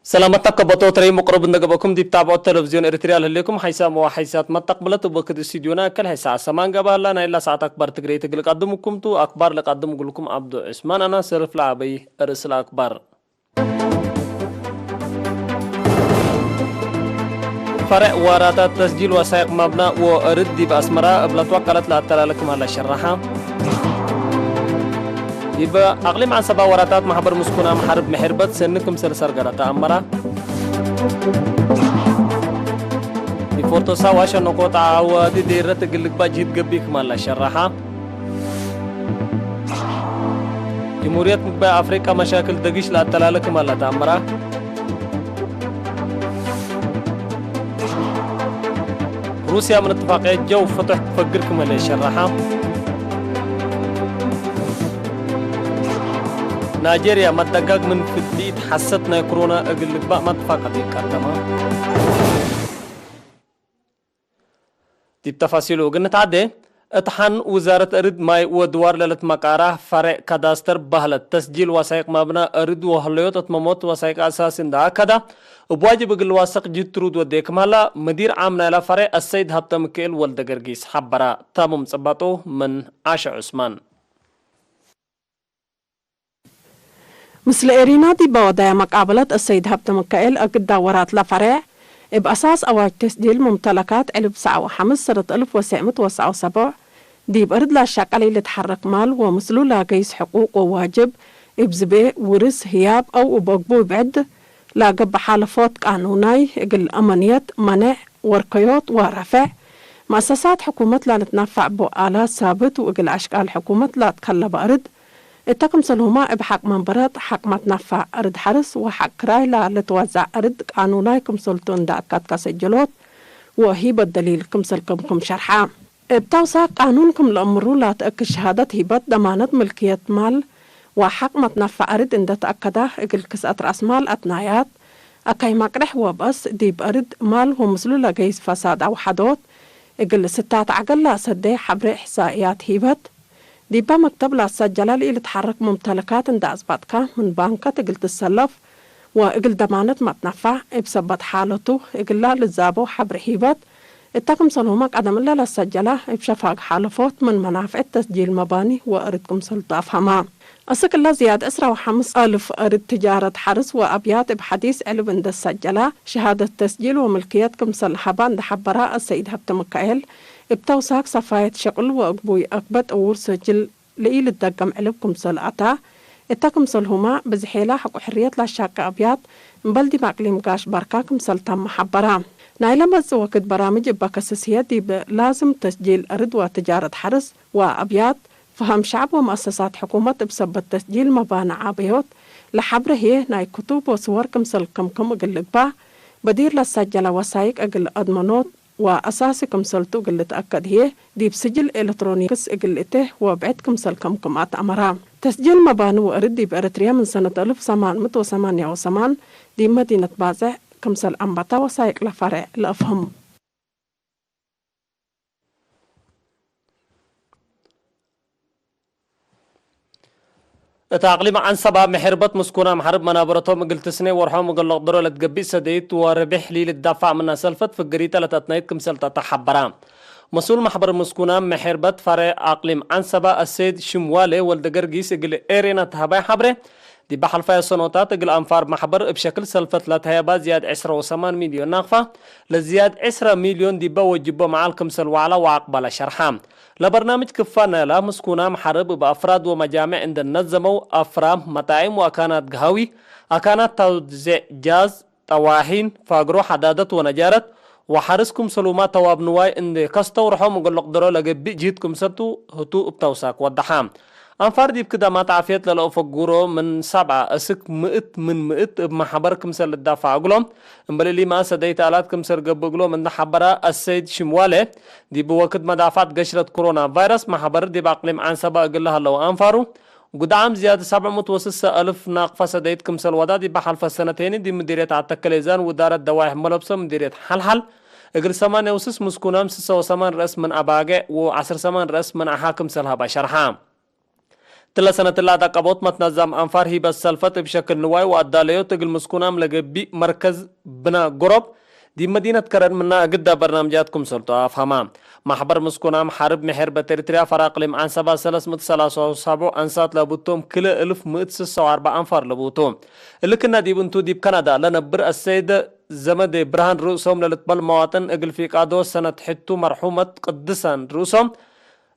سلامتك بطوطري مقرب نجبكم دي بتابعوا التلفزيون إريتريال هليكم حيسام وحيسات ما تقبلت وبكد استديونا كل ساعة سمان قبل لنا إلا ساعة أكبر تقري تقلق قدمكم تو أكبر لقدم لكم عبد عثمان أنا سرف لعبي أرسل أكبر فرع وراتات تسجيل وسائق مبنى وأرد بأسمراء بلتوكلت لا ترى لكم على شرحها يبقى أقلم عن سبا وراتات محبر مسكونا محارب محربت سنكم سرسر قرأت أمرا يفورتو سواشا نقوط عوادي ديرة تقلق باجيد قبيك مالا شرحا جمهورية مقبع أفريقيا مشاكل دقيش لا تلالك مالا تأمرا روسيا من اتفاقية جو فتح تفقركم مالا شرحا نيجيريا مدقق من فديت حستنا كورونا اقلق بقى ما اتفاقت يقدمها دي بتفاصيله قلنا تعدي اتحن وزارة ارد ماي ودوار للت مقاره فرع كاداستر بهلت تسجيل وثائق مبنى ارد وهليوت اتمموت وثائق اساس دا كدا وبواجب الوثائق جترود وديك مالا مدير عامنا الى فرع السيد هبتا مكيل والدقرقيس حبرا تامم صباطو من عاشا عثمان مثل إيرينا دي بوضع مقابلة السيد هبت مكائل أقدا ورات لفرع بأساس أواج تسجيل ممتلكات 1905 سنة 1907 دي بأرد لا شك علي لتحرك مال ومثلو لا قيس حقوق وواجب إبزبي ورس هياب أو أبقبو بعد لا قب حالفات قانوناي إقل أمانيات منع ورقيات ورفع مؤسسات حكومة لا نتنفع بآلات ثابت وإقل أشكال حكومة لا تكلب أرد اتقم سلهما بحق منبرات حق ما تنفع أرد حرس وحق كراي لا لتوزع أرد قانوناي كمسلتون داكات كسجلوت وهيبة دليل كمسلكم شرحا بتوسع قانونكم الأمرو لا تأكد شهادة هيبة ضمانة ملكية مال وحق ما تنفع أرد إن تأكده إقل كسات رأس مال أتنايات أكاي مقرح وبس دي بأرد مال ومثلو لقيس فساد أو حدوت إقل ستات عقل لا سدي حبر إحصائيات هيبة دي با مكتب لا سجل اللي تحرك ممتلكات عند أثباتك من بانكة تقل تسلف وإقل ضمانة ما تنفع بسبب حالته إقل لا للزابو حبر هيبات التقم صلومك عدم الله لا سجله بشفاق حالفوت من منافع تسجيل مباني وأردكم سلطة أفهمها أسك الله زياد أسرى وحمس ألف أرد تجارة حرس وأبيات بحديث ألف عند السجلة شهادة تسجيل وملكيتكم سلحبان دحبراء السيد هبت مكايل بتوساك صفاية شغل وأقبوي أقبت أول سجل لإيل الدقم علبكم سلعتا اتاكم سلهما بزحيلة حق حرية لا شاك أبيات مبلدي مقليم قاش بركاكم سلطان محبرا نايلا بز وقت برامج باكسسية دي لازم تسجيل أرد وتجارة حرس وأبيات فهم شعب ومؤسسات حكومة بسبب تسجيل مبانع عابيوت لحبره هي ناي كتب وصور كمسلكم أقل با بدير لسجل وسايق أقل أدمنوت وأساسي كمسلتو قل تأكد هي دي بسجل إلكترونيكس قلته وبعد كمسلكم أتأمرا تسجيل مبانو أردي بأريتريا من سنة 1988 دي مدينة بازع كمسل أنبطا وسايق لفرع الأفهم تعقليم عن سبا محربت مسكونا محرب منابرتهم قلت سنة ورحوم قل قدروا لتقبي سديت وربح لي للدفع من سلفت في الجريتة لتتنيتكم سلطة تحبرام مسؤول محبر مسكونا محربت فرع أقليم عن سبا السيد شموالي والدقرقيس قل إيرينا تهباي حبره دي بحل فيها سنوات قل أنفار محبر بشكل سلفت لتهيبا زياد 10 مليون ناقفة لزياد 10 مليون دي بوجبه معالكم سلوعلا وعقبال شرحام لبرنامج كفانا لا مسكونا محرب بأفراد ومجامع عند النظموا أفرام مطاعم وأكانات قهوي أكانات توزيع جاز طواحين فاقرو حدادت ونجارت وحرسكم سلومات وابنواي عند كستو رحوم وقلق درو لقبي جيتكم ستو هتو ابتوساك والدحام أنفار دي بكده ما تعافيت للأوفق جورو من 7 أسك مئت من مئت بمحبركم سل الدافع أقولهم مبالي لي ما سديت آلاتكم سر قبقلو من حبرا السيد شموالي دي بوقت مدافعات قشرة كورونا فيروس محبر دي بأقليم عن سبا أقلها لو أنفارو قدام زيادة 700 ألف ناقفة سديتكم سل ودا دي بحلفة السنتين دي مديرية عتكاليزان ودارة دواح ملبسة مديرية حل اقل 8 مسكونام 6 رأس من أباقع و10 رأس من أحاكم سلها بشرحام تلا سنة الله تقبوت متنظم أنفار هي بس سلفت بشكل نواي وأداليو تقل مسكونام لقبي مركز بنا قرب دي مدينة كرن منا قد برنامجاتكم سلطة أفهمام محبر مسكونام حرب محر بتريتريا فراق لم عن سبا سلس متسلاسة وصابو أنسات لابوتوم كل 1104 أنفار لابوتوم اللي كنا دي بنتو دي بكندا لنبر السيدة زمد برهان رؤوسهم للتبال مواطن اقل في قادو سنة حتو مرحومة قدسان رؤوسهم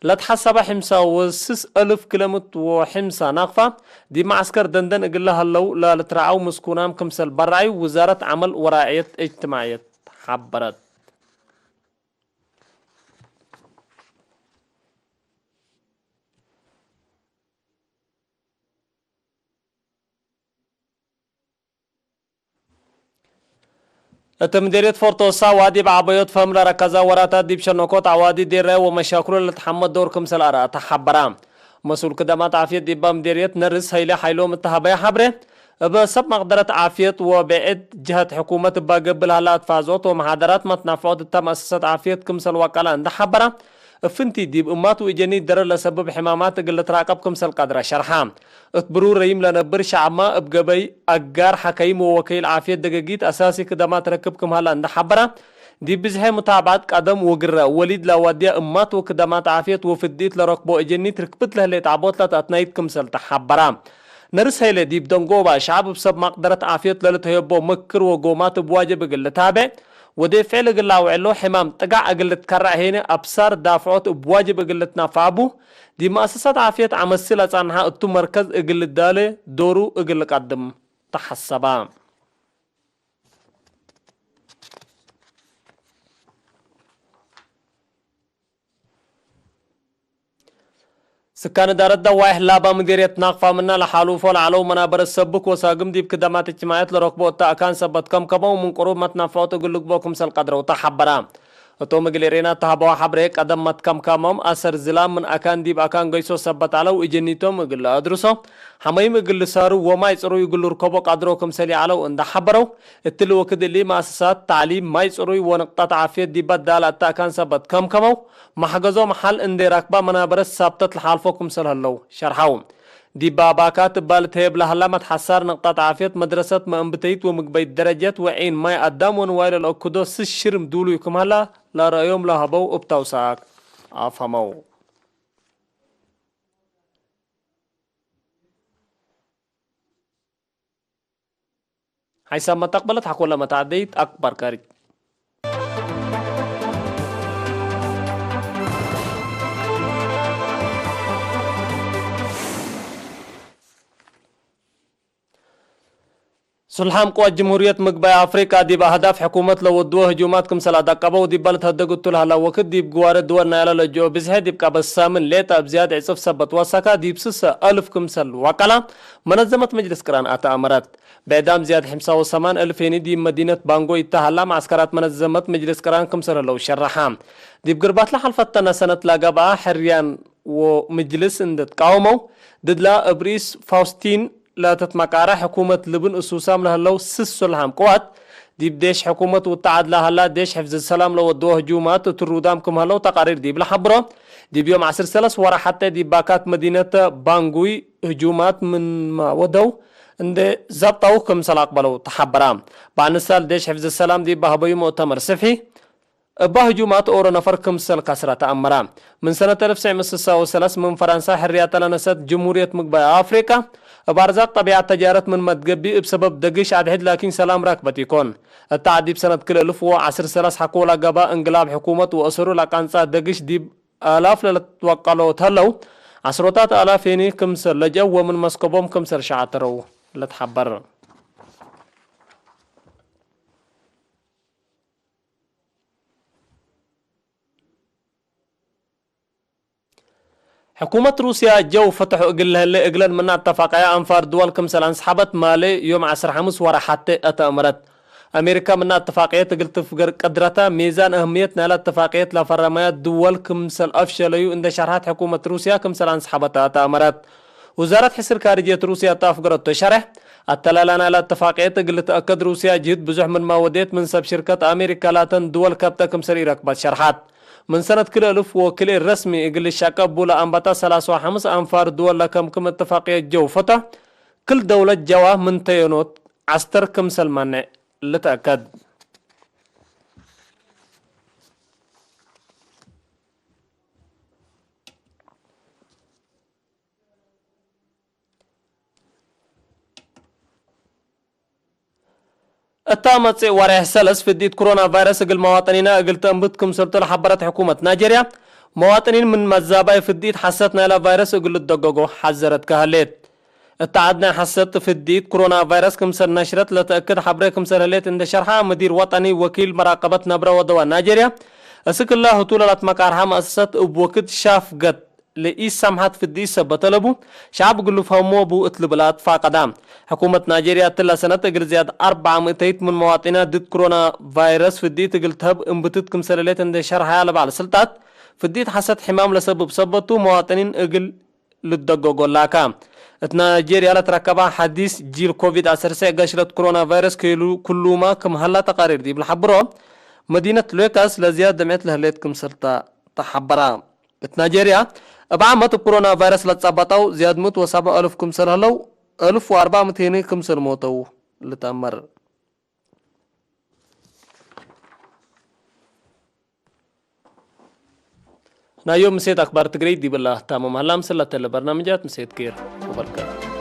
لتحسب حمسة وسس 1000 كيلومتر وحمسة ناقفة دي معسكر دندن اقل لها اللو لا لترعاو مسكونام كمسل برعي وزارة عمل وراعية اجتماعية حبرت التمديرية فورتوسا وادي بعبيوت فملا ركزا وراتا ديب شنوكوت عوادي دير ومشاكل اللي تحمد دور كمسل أرى تحبرام مسؤول كدمات عافية ديبا مديرية نرس هيلا حيلو متهبايا حبره بسب مقدرة عافية وبعد جهة حكومة باقبل هالات فازوت ومحاضرات متنافعات تمأسسات عافية كمسل وكالا عند حبره فنتي ديب امات ويجني درر لسبب حمامات قلت راقب كمسل قدرة شرحام اتبرو ريم لنبر شعما ابقبي اقار حكيم ووكيل عافية دقاقيت اساسي كدامات ركبكم هلا عند حبره دي بزهي متابعات قدم وقرة وليد لوادية امات وكدامات عافية وفديت لركبو اجني تركبت له ليتعبوت لتاتنايت كمسل تحبره نرس هيلي ديب دنقوبا شعب بسب مقدرة عافية للتهيبو مكر وقومات بواجب قلتابه ودي فعل قلا وعلو حمام تقع قلت كرع هنا أبصار دافعات بواجب قلتنا فابو دي مؤسسات عافية عمسلة عنها اتو مركز قلت دالي دورو قلت قدم تحسبا سكان دار الدواح لابا مديرية ناقفة منا لحالوفو لعلو منابر السبك وساقم ديب كدامات اجتماعات لركبو التاكان سبت كم كبو من قروب متنافعوتو قلق بوكم سل قدرو تحبرا وتوم قليرينا تهبوا حبريك قدم متكم كامم أسر زلام من أكان ديب أكان قيسو سبت علو إجنيتوم قل أدرسو حمايم قل سارو وما يسرو يقل ركبو قدروكم سلي علو اند حبرو اتلو وكد اللي مؤسسات تعليم ما يسرو ونقطة عافية ديبات دال التاكان سبت كم كمو محجزو محل اندي راكبا منابرس سابتت لحالفوكم سلهلو شرحاهم دي باباكات بالتهيب لهلا متحسر نقطة عافية مدرسة مأنبتيت ومقبيت درجات وعين ماي قدام ونوائل الأكدو سشرم دولو يكم هلا لا رأيهم لهبو ابتوساك أفهمو حيث ما تقبلت حقول لما تعديت أكبر كارج سلحام قوات جمهورية مقبايا أفريقيا دي بأهداف حكومة لو ودوه هجومات كمسل أدقبو دي بلت هدقوتو لها لو وكد دي بقوار الدول نايلا لجو بزهي دي بقى بسامن ليتا بزياد عصف سبت وساكا دي بسسة 1000 كمسل وكلا منظمة مجلس كران آتا أمرات بعدام زياد حمسة وسمان 2000 دي مدينة بانغو يتهلا معسكرات منظمة مجلس كران كمسل لو شرحام دي بقربات لحلفتنا سنة لاقبا حريان ومجلس اندت قاومو ددلا أبريس فاوستين لا تتمكارا حكومة لبن أسوسام لها لو سسو لهم قوات ديب ديش حكومة وتعاد لها لا ديش حفظ السلام لو ودوه هجومات ترودامكم هلو تقارير ديب لحبرو ديب يوم عصر سلس ورا حتى ديب باكات مدينة بانغوي هجومات من ما ودو اند زبطوكم سلاق بلو تحبرام بعد نسال ديش حفظ السلام ديب بهبوي مؤتمر صفحي بهجومات أورو نفر كمسل كسرة أمرام من سنة 1963 من فرنسا حريات لنست جمهورية مقبايا أفريقيا بارزاق طبيعة تجارة من متقبي بسبب دقيش عدهد لكن سلام راكبت يكون التعدي بسنة كل 1010 سلس حقولا قبا انقلاب حكومة وأسروا لقانسا دقيش ديب آلاف لتوقلوا تهلو عشرات آلاف هني كمسل لجو ومن مسكبهم كمسل شعاترو لتحبر حكومة روسيا جو فتحوا اقلن من اتفاقية انفار دول كمسل انسحبت مالي يوم 15 ورا حتى اتأمرت امريكا من اتفاقية قلت فقر قدرتها ميزان اهميتنا لاتفاقية لفرمايات دول كمسل افشلوا عند شرحات حكومة روسيا كمسل انسحبت اتأمرت وزارة حسر خارجية روسيا تافقرت تشرح التلالنا لاتفاقية قلت اكد روسيا جهد بزح من ما وديت من سب شركة امريكا لاتن دول كابتا كمسل ركبت شرحات من سنة كل ألف وكيل الرسمي يقول الشاكا بولا أنبتا 35 أنفار دول كم اتفاقية جو فتح كل دولة جوا من تيونوت عستر كم سلمان لتأكد. التامت ورح سلس في ديت كورونا فيروس قل مواطنين قل تنبتكم سلطة حبرت حكومة نيجيريا مواطنين من مزاباي في الديت حسيتنا الى فيروس قل الدقوقو حذرت كهليت اتعدنا حسيت في الديت كورونا فيروس كمسر نشرت لتأكد حبري كمسر هليت عند شرحها مدير وطني وكيل مراقبة نبرة ودواء نيجيريا اسك الله طولة مكارها مؤسسات بوكت شاف قد لإيس سمحت في الديس بطلبو شعب قلو فهمو بو اتلبلات فاقدام حكومة نيجيريا تلا سنة تقل زياد 400 من مواطنين ضد كورونا فيروس في الدي تقل تهب انبتت كمسلالات عند شرحها لبعض السلطات في الدي حسد حمام لسبب سبتو مواطنين اقل للدقوقو لاكا نيجيريا لتركبها حديث جيل كوفيد 19 قشرت كورونا فيروس كلو ما كم هلا تقارير دي بالحبرو مدينة لوكاس لزياد دمعت لهليت كمسلطة تحبرا نيجيريا بعمت كورونا فيروس لتصابتو زياد موت وسبع ألف كمسل هلو 1400 كمسل موتو لتأمر نايوم مسيت أخبار تقريد دي بالله تامم هلا مسلة البرنامجات مسيت كير وبركاته